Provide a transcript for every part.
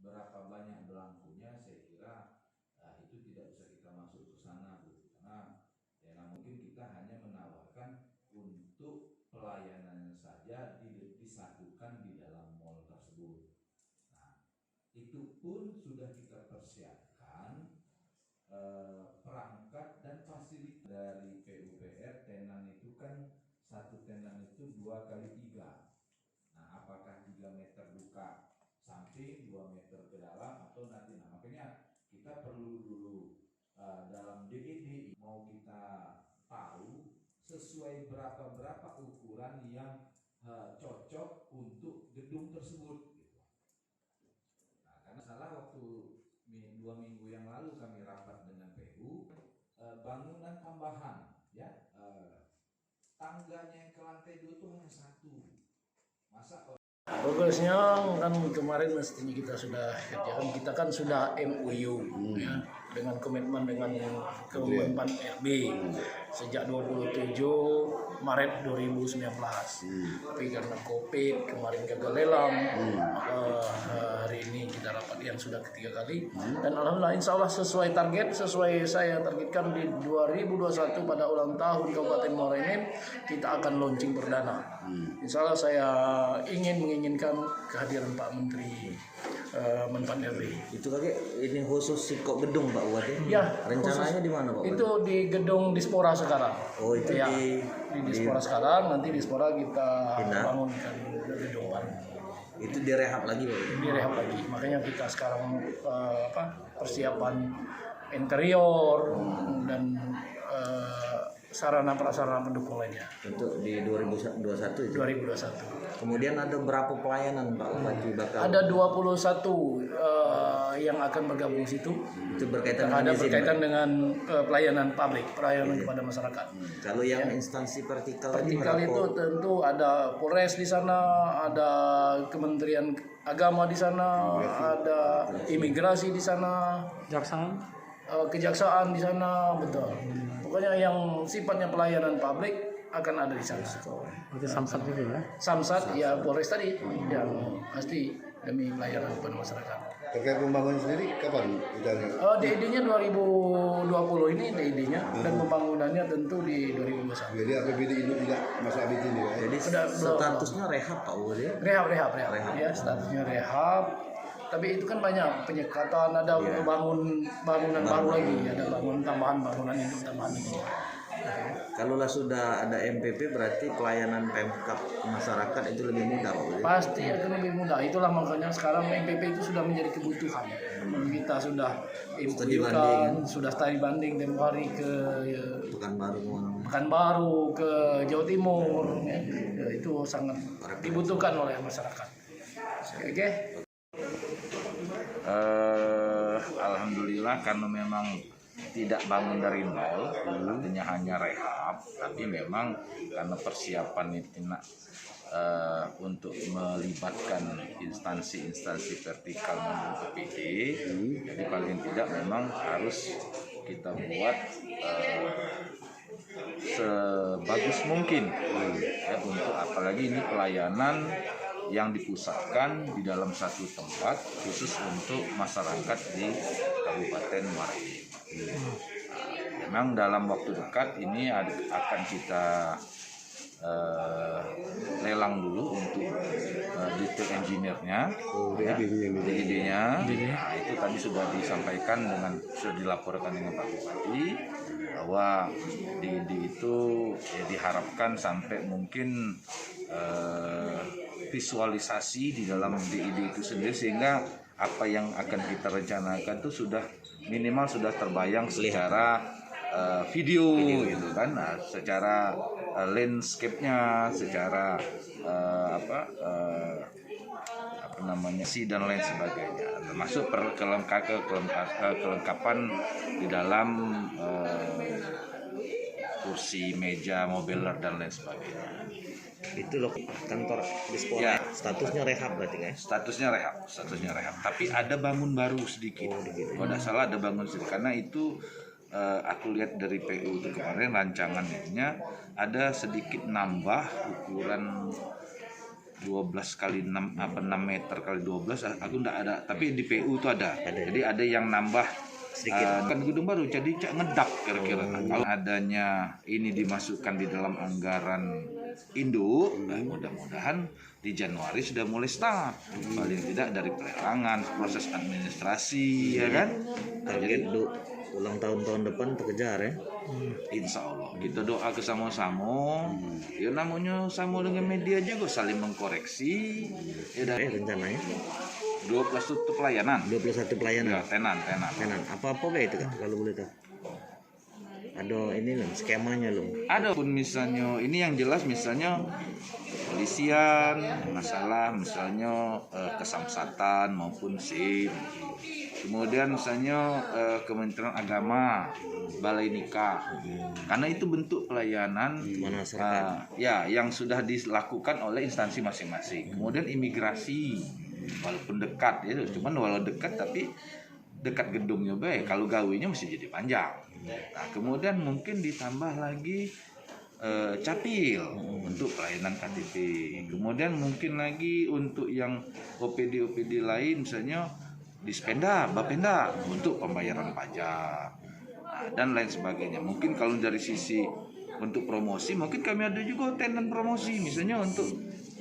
berapa banyak belangkunya, saya kira itu tidak bisa kita masuk ke sana, Bu. Karena ya mungkin kita hanya menawarkan untuk pelayanannya saja disatukan di dalam mall tersebut. Nah, itu pun sudah kita persiapkan perangkat dan fasilitas dari PUPR. Tenan itu kan satu tenan itu 2x3. Nah, apakah 3 meter buka samping, 2 meter ke dalam, atau nanti. Nah, makanya kita perlu dulu dalam DED mau kita tahu sesuai berapa ukuran yang cocok untuk gedung tersebut gitu. Nah, karena salah waktu 2 minggu yang lalu kami rapat dengan PU, bangunan tambahan ya, tangganya yang ke lantai 2 itu hanya 1. Masa Progresnya kan kemarin mestinya kita sudah kerjakan, kita kan sudah MOU ya, dengan komitmen dengan Kemenpan RB sejak 27 Maret 2019. Tapi karena COVID kemarin gagal lelang, hari ini kita rapat yang sudah ketiga kali, dan alhamdulillah insya Allah sesuai target, sesuai saya targetkan di 2021 pada ulang tahun Kabupaten Muara Enim kita akan launching perdana. Insya Allah saya menginginkan kehadiran Pak Menteri Menpan RB. Itu kakek ini khusus sikok gedung Pak buat ya? Rencananya di mana Pak? Itu di gedung Dispora sekarang. Oh itu ya, di Dispora sekarang, nanti Dispora kita bangunkan gedung baru. Itu direhab lagi Pak? Direhab lagi, makanya kita sekarang persiapan interior dan sarana prasarana pendukung lainnya. Untuk di 2021 itu? 2021. Kemudian ada berapa pelayanan Pak Bupati bakal? Ada 21 yang akan bergabung situ. Itu berkaitan dengan pelayanan publik, pelayanan kepada masyarakat. Kalau yang instansi vertikal itu tentu ada Polres di sana, ada Kementerian Agama di sana, ada imigrasi di sana, kejaksaan di sana, betul. Pokoknya yang sifatnya pelayanan publik akan ada di sana. Berarti Samsat juga ya? Samsat ya, Polres tadi yang pasti demi pelayanan kepada masyarakat. Terkait pembangunan sendiri kapan? DID-nya 2020 ini DID-nya, dan pembangunannya tentu di 2021. Jadi APBD itu tidak masuk APBD ini ya? Jadi statusnya rehab Pak Bupati? Rehab. Ya, statusnya rehab. Tapi itu kan banyak penyekatan, ada bangunan baru lagi, ada bangunan induk tambahan lagi. Kalau sudah ada MPP berarti pelayanan Pemkab masyarakat itu lebih mudah Pak Bupati? Pasti akan lebih mudah. Itulah makanya sekarang MPP itu sudah menjadi kebutuhan. Kita sudah studi banding tempoh hari ke Pekanbaru, ke Jawa Timur. Ya, itu sangat dibutuhkan oleh masyarakat. Oke. Alhamdulillah karena memang tidak bangun dari nol, artinya hanya rehab, tapi memang karena persiapan itu untuk melibatkan instansi vertikal maupun APD, jadi paling tidak memang harus kita buat sebagus mungkin ya, untuk apalagi ini pelayanan yang dipusatkan di dalam satu tempat khusus untuk masyarakat di Kabupaten Muara Enim. Memang dalam waktu dekat ini akan kita lelang dulu untuk detail engineer-nya, DID-nya. Nah, itu tadi sudah disampaikan sudah dilaporkan dengan Pak Bupati bahwa DID itu diharapkan sampai mungkin visualisasi di dalam DID itu sendiri, sehingga apa yang akan kita rencanakan itu minimal sudah terbayang secara video gitu kan, nah, secara landscape-nya, secara dan lain sebagainya, termasuk kelengkapan di dalam kursi, meja, mobiler dan lain sebagainya. Itu loh kantor Dispora ya. Statusnya rehab berarti kan? Statusnya rehab. Tapi ada bangun baru sedikit. Kalau tidak salah ada bangun sedikit, karena itu aku lihat dari PU itu kemarin rancangannya ada sedikit nambah ukuran 12 kali 6 apa 6 meter kali 12 aku enggak ada, tapi di PU itu ada. Jadi ada yang nambah sedikit kan gedung baru jadi ngedap kira-kira. Kalau adanya ini dimasukkan di dalam anggaran induk, mudah-mudahan di Januari sudah mulai start. Paling tidak dari pelelangan, proses administrasi, ya kan? Target ulang tahun depan terkejar ya. Insya Allah kita doa ke sama-sama. Ya namanya sama dengan media juga saling mengkoreksi. Ya dan Rencananya 12 tutup pelayanan. 21 pelayanan. Ya, tenan. Apa itu Kak, kalau boleh tahu? Ada ini loh, skemanya loh. Ada pun misalnya ini yang jelas misalnya kepolisian masalah misalnya kesamsatan maupun SIM. Kemudian misalnya Kementerian Agama, Balai Nikah. Karena itu bentuk pelayanan ya yang sudah dilakukan oleh instansi masing-masing. Kemudian imigrasi walaupun dekat ya, cuman walau dekat tapi dekat gedungnya baik, kalau gawainya mesti jadi panjang. Nah, kemudian mungkin ditambah lagi capil untuk pelayanan KTP. Kemudian mungkin lagi untuk yang OPD lain misalnya Dispenda, Bapenda untuk pembayaran pajak. Nah, dan lain sebagainya. Mungkin kalau dari sisi untuk promosi mungkin kami ada juga tenan promosi misalnya untuk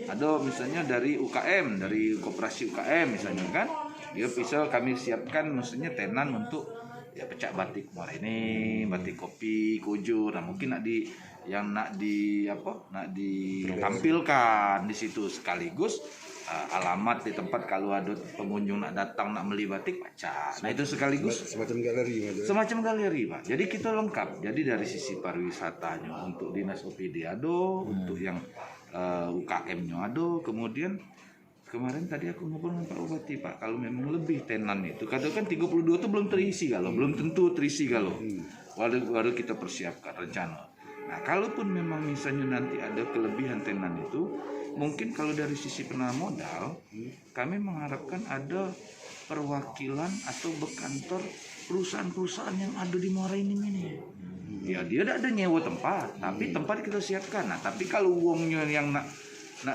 ada misalnya dari UKM, dari koperasi UKM misalnya kan. Dia bisa kami siapkan maksudnya tenan untuk ya pecak batik kemarin ini, batik kopi, kujur. Nah, mungkin nak ditampilkan di situ sekaligus alamat di tempat kalau ada pengunjung nak datang nak beli batik baca. Nah, itu sekaligus Semacam galeri. semacam galeri, Pak. Jadi kita lengkap. Jadi dari sisi pariwisatanya untuk dinas OPD ada, untuk yang UKM-nya ada, kemudian kemarin tadi aku ngobrol dengan Pak Bupati, Pak, kalau memang lebih tenan itu, katakan 32 itu belum terisi kalau, belum tentu terisi kalau, baru kita persiapkan rencana. Nah, kalaupun memang misalnya nanti ada kelebihan tenan itu, mungkin kalau dari sisi penanam modal, kami mengharapkan ada perwakilan atau berkantor perusahaan-perusahaan yang ada di Muara Enim ini. Ya dia ada nyewa tempat, tapi tempat kita siapkan. Nah, tapi kalau uangnya yang nak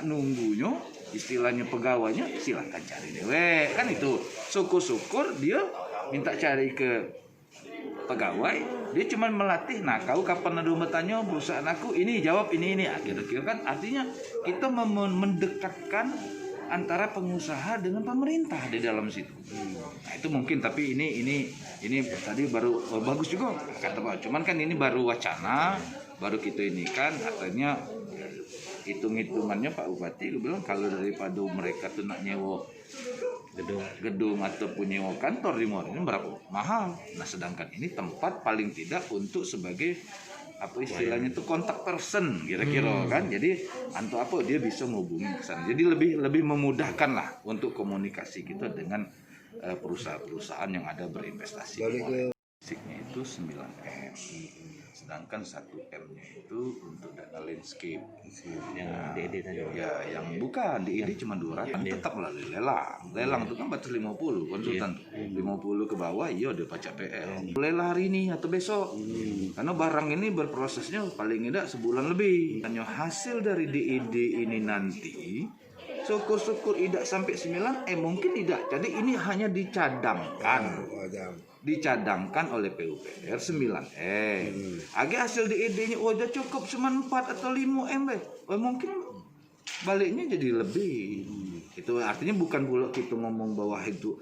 nunggunya, istilahnya pegawainya silahkan cari dewe kan itu. Syukur-syukur dia minta cari ke pegawai, dia cuma melatih. Nah, kau kapan ada bertanya perusahaan aku ini jawab ini. Kira-kira kan artinya kita mendekatkan antara pengusaha dengan pemerintah di dalam situ. Nah, itu mungkin, tapi ini tadi baru bagus juga kata Pak. Cuman kan ini baru wacana, baru kita ini kan artinya hitung-hitungannya Pak Bupati bilang kalau daripada mereka tuh nak nyewa gedung ataupun nyewa kantor di Muara ini berapa mahal. Nah, sedangkan ini tempat paling tidak untuk sebagai apa istilahnya itu kontak person kira-kira kan. Jadi untuk apa dia bisa menghubungi ke sana. Jadi lebih memudahkan lah untuk komunikasi kita dengan perusahaan-perusahaan yang ada berinvestasi. Fisiknya itu 9M. Sedangkan 1M-nya itu untuk dana landscape. Yang DED tadi. Ya, yang bukan DED cuma 200, tetap melalui lelang. Lelang itu kan batas 50 konsultan. 50 ke bawah iya dia pajak PL. Lelang hari ini atau besok. Karena barang ini berprosesnya paling tidak sebulan lebih. Hanya hasil dari DED ini nanti syukur-syukur tidak sampai 9 mungkin tidak. Jadi ini hanya dicadangkan oleh PUPR 9M. Agak hasil DED-nya udah cukup cuma 4 atau 5M mungkin baliknya jadi lebih. Itu artinya bukan pula kita ngomong bahwa itu